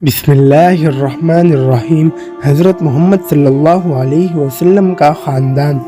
بسم اللہ الرحمن الرحیم۔ حضرت محمد صلی اللہ علیہ وسلم کا خاندان۔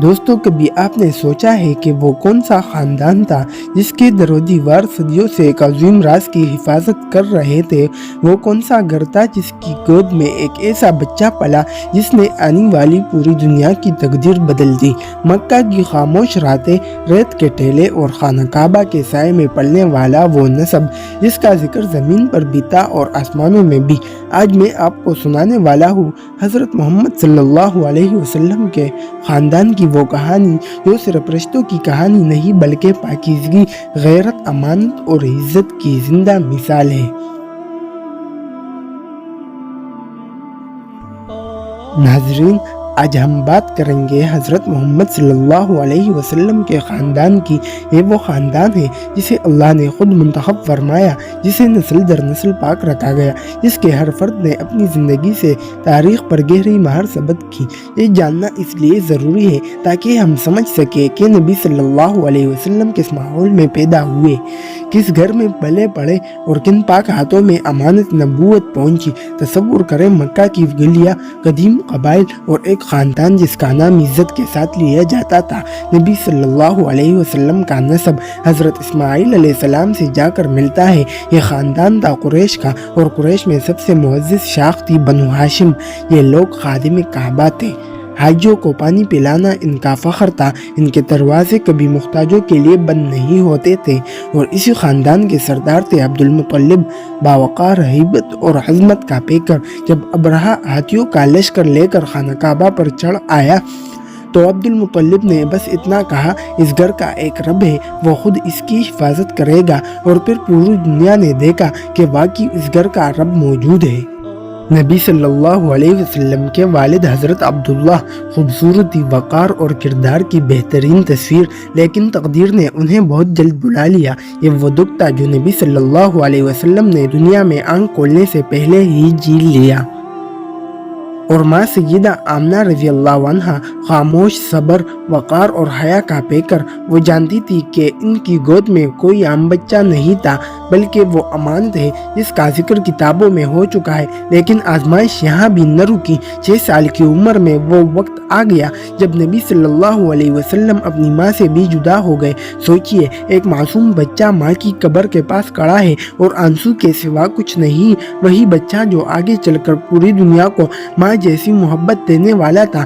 دوستو، کبھی آپ نے سوچا ہے کہ وہ کون سا خاندان تھا جس کے در و دیوار صدیوں سے ایک عظیم راز کی حفاظت کر رہے تھے؟ وہ کون سا گھر تھا جس کی گود میں ایک ایسا بچہ پلا جس نے آنے والی پوری دنیا کی تقدیر بدل دی؟ مکہ کی خاموش راتیں، ریت کے ٹیلے اور خانہ کعبہ کے سائے میں پلنے والا وہ نسب جس کا ذکر زمین پر بھی تھا اور آسمانوں میں بھی۔ آج میں آپ کو سنانے والا ہوں حضرت محمد صلی اللہ علیہ وسلم کے خاندان کی وہ کہانی جو صرف رشتوں کی کہانی نہیں بلکہ پاکیزگی، غیرت، امانت اور عزت کی زندہ مثال ہے۔ ناظرین، آج ہم بات کریں گے حضرت محمد صلی اللہ علیہ وسلم کے خاندان کی۔ یہ وہ خاندان ہے جسے اللہ نے خود منتخب فرمایا، جسے نسل در نسل پاک رکھا گیا، جس کے ہر فرد نے اپنی زندگی سے تاریخ پر گہری مہر ثبت کی۔ یہ جاننا اس لیے ضروری ہے تاکہ ہم سمجھ سکیں کہ نبی صلی اللہ علیہ وسلم کس ماحول میں پیدا ہوئے، کس گھر میں پلے پڑے اور کن پاک ہاتھوں میں امانت نبوت پہنچی۔ تصور کریں مکہ کی گلیاں، قدیم قبائل اور ایک خاندان جس کا نام عزت کے ساتھ لیا جاتا تھا۔ نبی صلی اللہ علیہ وسلم کا نسب حضرت اسماعیل علیہ السلام سے جا کر ملتا ہے۔ یہ خاندان تھا قریش کا، اور قریش میں سب سے معزز شاخ تھی بنو ہاشم۔ یہ لوگ خادم کعبہ تھے، حاجیوں کو پانی پلانا ان کا فخر تھا۔ ان کے دروازے کبھی محتاجوں کے لیے بند نہیں ہوتے تھے، اور اسی خاندان کے سردار تھے عبد المطلب، باوقار، ہیبت اور عظمت کا پیکر۔ جب ابرہہ ہاتھیوں کا لشکر لے کر خانہ کعبہ پر چڑھ آیا تو عبد المطلب نے بس اتنا کہا، اس گھر کا ایک رب ہے، وہ خود اس کی حفاظت کرے گا۔ اور پھر پوری دنیا نے دیکھا کہ واقعی اس گھر کا رب موجود ہے۔ نبی صلی اللہ علیہ وسلم کے والد حضرت عبداللہ، خوبصورتی، وقار اور کردار کی بہترین تصویر، لیکن تقدیر نے انہیں بہت جلد بلا لیا۔ یہ وہ دکھ تھا جو نبی صلی اللہ علیہ وسلم نے دنیا میں آنکھ کھولنے سے پہلے ہی جیل لیا۔ اور ماں سیدہ آمنہ رضی اللہ عنہا، خاموش، صبر، وقار اور حیا کا پیکر، وہ جانتی تھی کہ ان کی گود میں کوئی عام بچہ نہیں تھا بلکہ وہ امانت ہے جس کا ذکر کتابوں میں ہو چکا ہے۔ لیکن آزمائش یہاں بھی نہ رکی۔ 6 سال کی عمر میں وہ وقت آ گیا جب نبی صلی اللہ علیہ وسلم اپنی ماں سے بھی جدا ہو گئے۔ سوچئے، ایک معصوم بچہ ماں کی قبر کے پاس کھڑا ہے اور آنسو کے سوا کچھ نہیں۔ وہی بچہ جو آگے چل کر پوری دنیا کو ماں جیسی محبت دینے والا تھا۔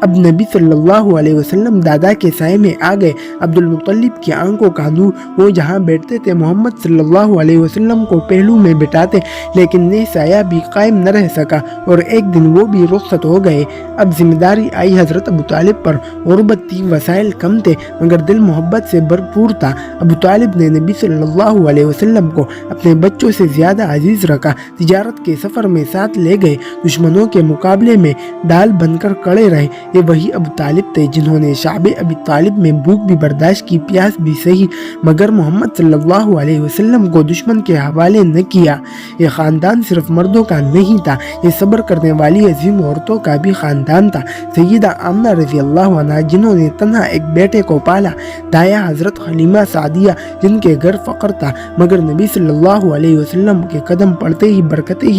اب نبی صلی اللہ علیہ وسلم دادا کے سائے میں آ گئے۔ عبد المطلب کی آنکھوں کا نور، وہ جہاں بیٹھتے تھے محمد صلی اللہ علیہ وسلم کو پہلو میں بٹھاتے، لیکن یہ سایہ بھی قائم نہ رہ سکا اور ایک دن وہ بھی رخصت ہو گئے۔ اب ذمہ داری آئی حضرت ابو طالب پر۔ غربت تھی، وسائل کم تھے، مگر دل محبت سے بھرپور تھا۔ ابو طالب نے نبی صلی اللہ علیہ وسلم کو اپنے بچوں سے زیادہ عزیز رکھا۔ تجارت کے سفر میں ساتھ لے گئے، دشمنوں کے مقابلے میں ڈال بن کر کھڑے رہے۔ یہ وہی ابو طالب تھے جنہوں نے شعب ابی طالب میں بھوک بھی برداشت کی، پیاس بھی سہی، مگر محمد صلی اللہ علیہ وسلم کو دشمن کے حوالے نہ کیا۔ یہ خاندان صرف مردوں کا نہیں تھا، یہ صبر کرنے والی عظیم عورتوں کا بھی خاندان تھا۔ سیدہ آمنہ رضی اللہ عنہا جنہوں نے تنہا ایک بیٹے کو پالا، دایا حضرت حلیمہ سعدیہ جن کے گھر فقر تھا، مگر نبی صلی اللہ علیہ وسلم کے قدم پڑتے ہی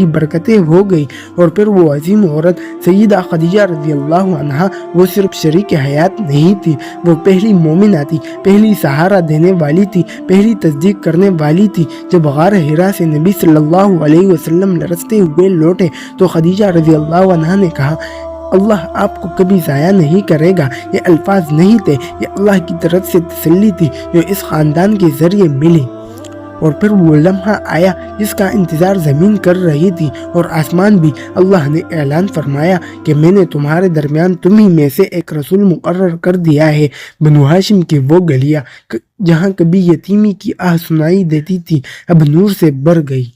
برکتیں ہو گئی۔ اور پھر وہ عظیم عورت سیدہ خدیجہ رضی اللہ عنہا، وہ صرف شریک حیات نہیں تھی، وہ پہلی مومنہ تھی، پہلی سہارا دینے والی تھی، پہلی تصدیق کرنے والی تھی۔ جب غار حرا سے نبی صلی اللہ علیہ وسلم لرزتے ہوئے لوٹے تو خدیجہ رضی اللہ عنہا نے کہا، اللہ آپ کو کبھی ضائع نہیں کرے گا۔ یہ الفاظ نہیں تھے، یہ اللہ کی طرف سے تسلی تھی جو اس خاندان کے ذریعے ملی۔ اور پھر وہ لمحہ آیا جس کا انتظار زمین کر رہی تھی اور آسمان بھی۔ اللہ نے اعلان فرمایا کہ میں نے تمہارے درمیان تمہیں میں سے ایک رسول مقرر کر دیا ہے۔ بنو ہاشم کی وہ گلیاں جہاں کبھی یتیمی کی آہ سنائی دیتی تھی اب نور سے بھر گئی۔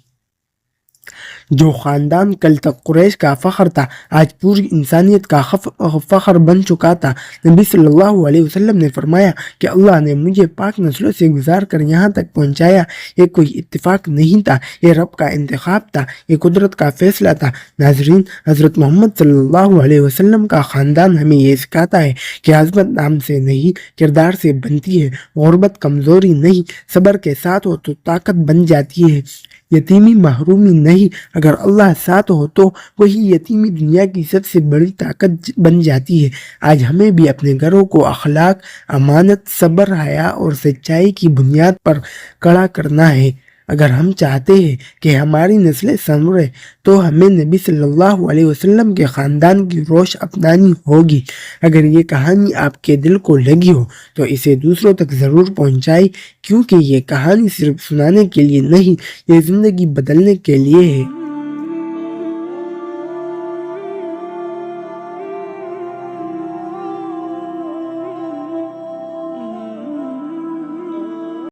جو خاندان کل تک قریش کا فخر تھا آج پوری انسانیت کا فخر بن چکا تھا۔ نبی صلی اللہ علیہ وسلم نے فرمایا کہ اللہ نے مجھے پاک نسلوں سے گزار کر یہاں تک پہنچایا۔ یہ کوئی اتفاق نہیں تھا، یہ رب کا انتخاب تھا، یہ قدرت کا فیصلہ تھا۔ ناظرین، حضرت محمد صلی اللہ علیہ وسلم کا خاندان ہمیں یہ سکھاتا ہے کہ عظمت نام سے نہیں کردار سے بنتی ہے، غربت کمزوری نہیں، صبر کے ساتھ ہو تو طاقت بن جاتی ہے۔ یتیمی محرومی نہیں، اگر اللہ ساتھ ہو تو وہی یتیمی دنیا کی سب سے بڑی طاقت بن جاتی ہے۔ آج ہمیں بھی اپنے گھروں کو اخلاق، امانت، صبر، حیا اور سچائی کی بنیاد پر کھڑا کرنا ہے۔ اگر ہم چاہتے ہیں کہ ہماری نسلیں سنورے تو ہمیں نبی صلی اللہ علیہ وسلم کے خاندان کی روش اپنانی ہوگی۔ اگر یہ کہانی آپ کے دل کو لگی ہو تو اسے دوسروں تک ضرور پہنچائیں، کیونکہ یہ کہانی صرف سنانے کے لیے نہیں، یہ زندگی بدلنے کے لیے ہے۔